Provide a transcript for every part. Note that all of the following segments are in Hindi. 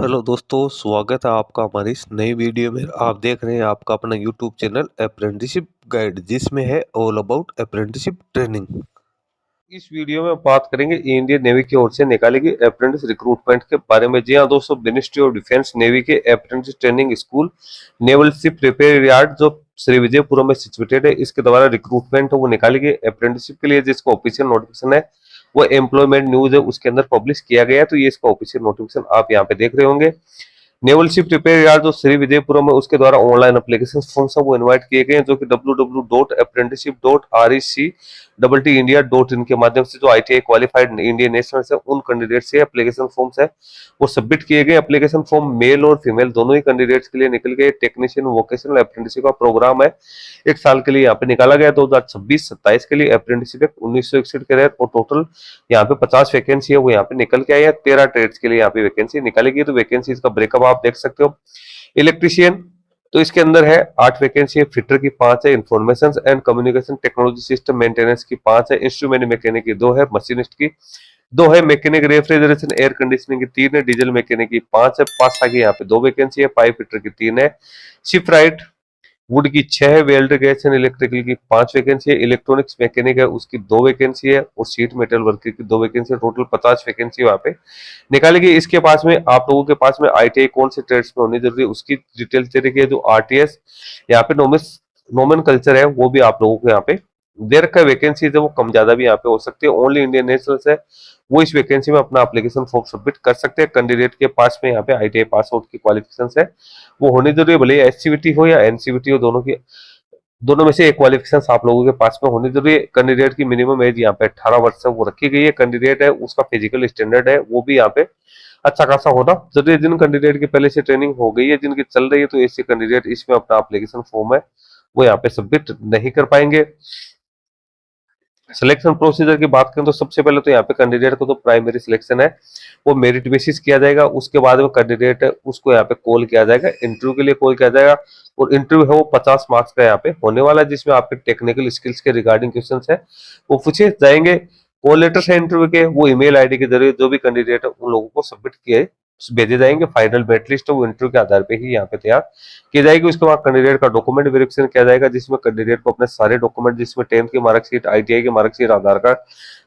हेलो दोस्तों, स्वागत है आपका हमारी इस नई वीडियो में। आप देख रहे हैं आपका अपना यूट्यूब चैनल अप्रेंटिसशिप गाइड, जिसमें है ऑल अबाउट अप्रेंटिसशिप ट्रेनिंग। इस वीडियो में बात करेंगे इंडियन नेवी की ओर से निकाली गई अप्रेंटिस रिक्रूटमेंट के बारे में। जी हाँ दोस्तों, मिनिस्ट्री ऑफ डिफेंस नेवी के apprentice training school naval ship repair yard जो श्री विजयपुरम में सिचुएटेड है, इसके द्वारा रिक्रूटमेंट वो निकाली गई अप्रेंटिसशिप के लिए, जिसका ऑफिशियल नोटिफिकेशन है वो एम्प्लॉयमेंट न्यूज है उसके अंदर पब्लिश किया गया है। तो ये इसका ऑफिशियल नोटिफिकेशन आप यहाँ पे देख रहे होंगे। नेवल शिप रिपेयर यार्ड जो श्री विजयपुरम में, उसके द्वारा ऑनलाइन एप्लीकेशन फॉर्म सब वो इनवाइट किए गए हैं, जो कि www.apprenticeship.recc-india.in के माध्यम से जो आईटीआई क्वालिफाइड इंडियन नेशनल्स है उन कैंडिडेट से एप्लीकेशन फॉर्म्स है वो सबमिट किए गए। एप्लीकेशन फॉर्म मेल और फीमेल दोनों ही कैंडिडेट्स के लिए निकल गए। टेक्नीशियन वोकेशनल अप्रेंटिसशिप का प्रोग्राम है, 1 साल के लिए यहाँ पे निकाला गया। 2026-27 के लिए अप्रेंटिसशिप 1961 के तहत और टोटल यहाँ पे 50 वैकेंसी है वो यहाँ पे निकल के आई है। 13 ट्रेड्स के लिए यहाँ पे वैकेंसी निकाली गई। तो वैकेंसी का ब्रेकअप आप देख सकते हो। इलेक्ट्रीशियन तो इसके अंदर है 8 वैकेंसी है, फिटर की 5 है, information and communication technology system maintenance की 5 है, इंस्ट्रूमेंट मैकेनिक की 2 है, मशीनिस्ट की 2 है, मैकेनिक रेफ्रिजरेशन एयर कंडीशनिंग की 3 है, डीजल मैकेनिक की 5 है, पासा की यहाँ पे 2 वैकेंसी है, पाइप फिटर की 3 है, शिप राइट वुड की 6 है, वेल्डर गैस एंड इलेक्ट्रिकल की 5 वैकेंसी है, इलेक्ट्रॉनिक्स मैकेनिक है उसकी 2 वैकेंसी है और सीट मेटल वर्कर की 2 वैकेंसी है। टोटल 50 वैकेंसी वहाँ पे निकाली गई। इसके पास में आप लोगों के पास में आईटीआई कौन से ट्रेड्स में होनी जरूरी है उसकी डिटेल्स दे रखी है। जो आरटीएस यहाँ पे नोमेनकल्चर है वो भी आप लोगों को यहाँ पे दे रखा है। वैकेंसी है वो कम ज्यादा भी यहाँ पे हो सकती है। ओनली इंडियन नेशनल्स है वो इस वैकेंसी में अपना एप्लीकेशन फॉर्म सबमिट कर सकते हैं। कैंडिडेट के पास में यहाँ पे आईटीआई पास आउट की क्वालिफिकेशन है वो होनी जरूरी है, भले एससीबीटी हो या एनसीबीटी हो, दोनों में से एक क्वालिफिकेशन आप लोगों के पास में होनी जरूरी है। कैंडिडेट की मिनिमम एज यहाँ पे 18 वर्ष है वो रखी गई है। कैंडिडेट है उसका फिजिकल स्टैंडर्ड है वो भी यहाँ पे अच्छा खासा होना जरूरी है। जिन कैंडिडेट की पहले से ट्रेनिंग हो गई है, जिनकी चल रही है, तो ऐसे कैंडिडेट इसमें अपना एप्लीकेशन फॉर्म है वो यहाँ पे सबमिट नहीं कर पाएंगे। सिलेक्शन प्रोसीजर की बात करें तो सबसे पहले तो यहाँ पे कैंडिडेट को तो प्राइमरी सिलेक्शन है वो मेरिट बेसिस किया जाएगा। उसके बाद वो कैंडिडेट है उसको यहाँ पे कॉल किया जाएगा, इंटरव्यू के लिए कॉल किया जाएगा और इंटरव्यू है वो 50 मार्क्स का यहाँ पे होने वाला है, जिसमें आपके टेक्निकल स्किल्स के रिगार्डिंग क्वेश्चन है वो पूछे जाएंगे। कॉल लेटर है इंटरव्यू के वो ईमेल आईडी के जरिए जो भी कैंडिडेट है उन लोगों को सबमिट किए भेजे जाएंगे। फाइनल मेरिट लिस्ट वो इंटरव्यू के आधार पे ही यहाँ पे तैयार की जाएगी। उसके बाद कैंडिडेट का डॉक्यूमेंट वेरिफिकेशन किया जाएगा, जिसमें कैंडिडेट को अपने सारे डॉक्यूमेंट, जिसमें 10th की मार्कशीट, आईटीआई की marksheet, Aadhaar card,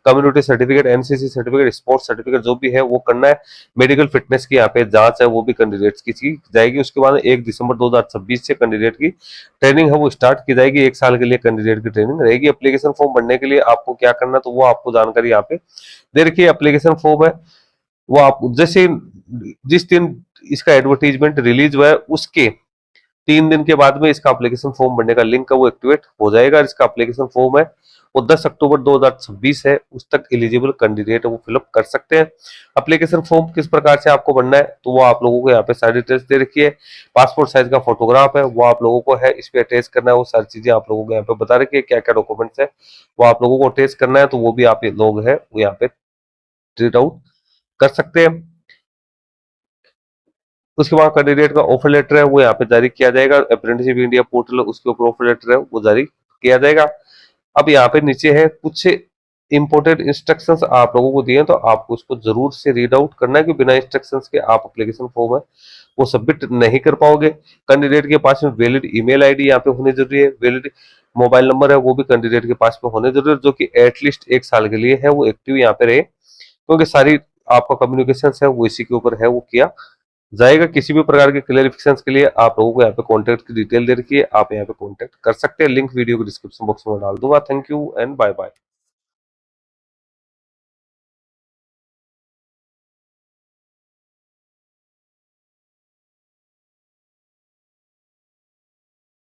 community certificate, NCC certificate, sports certificate जो भी है वो करना है। मेडिकल फिटनेस की यहाँ पे जांच है वो भी कैंडिडेट्स की जाएगी। उसके बाद 1 दिसंबर 2026 से कैंडिडेट की ट्रेनिंग है वो स्टार्ट की जाएगी। 1 साल के लिए कैंडिडेट की ट्रेनिंग रहेगी। एप्लीकेशन फॉर्म भरने के लिए आपको क्या करना तो वो आपको जानकारी यहाँ पे दे रखी है। एप्लीकेशन फॉर्म है वो आप जैसे जिस दिन इसका एडवर्टीजमेंट रिलीज हुआ है उसके 3 दिन के बाद में इसका एप्लीकेशन फॉर्म भरने का लिंक है वो एक्टिवेट हो जाएगा। इसका एप्लीकेशन फॉर्म है वो 10 अक्टूबर 2026 है उस तक एलिजिबल कैंडिडेट वो फिलअप कर सकते हैं। एप्लीकेशन फॉर्म किस प्रकार से आपको भरना है तो वो आप लोगों को यहाँ पे सारी डिटेल्स दे रखी है। पासपोर्ट साइज का फोटोग्राफ है वो आप लोगों को है इस पे अटैच करना है। वो सारी चीजें आप लोगों को यहाँ पे बता रखी है, क्या क्या डॉक्यूमेंट्स है वो आप लोगों को अटैच करना है, तो वो भी आप लोग है वो यहाँ पे प्रिंट आउट कर सकते हैं। उसके बाद कैंडिडेट का ऑफर लेटर है वो यहाँ पे जारी किया जाएगा। अप्रेंटिसशिप इंडिया पोर्टल उसके ऊपर ऑफर लेटर है वो जारी किया जाएगा। अब यहाँ पे नीचे है कुछ इंपोर्टेंट इंस्ट्रक्शंस आप लोगों को दिए हैं, तो आपको उसको जरूर से रीड आउट करना है कि बिना इंस्ट्रक्शंस के आप एप्लीकेशन फॉर्म है वो सबमिट नहीं कर पाओगे। कैंडिडेट के पास में वैलिड ईमेल आईडी यहाँ पे होनी जरूरी है। वैलिड मोबाइल नंबर है वो भी कैंडिडेट के पास में होने जरूरी है, जो कि एटलीस्ट 1 साल के लिए है वो एक्टिव यहाँ पे रहे, क्योंकि सारी आपका कम्युनिकेशन है वो इसी के ऊपर है वो किया जाएगा। किसी भी प्रकार के क्लियरिफिकेशन के लिए आप लोगों को यहाँ पे कॉन्टेक्ट की डिटेल दे रखी है, आप यहाँ पे कॉन्टेक्ट कर सकते हैं। लिंक वीडियो को डिस्क्रिप्शन बॉक्स में डाल दूंगा। Thank you and bye bye.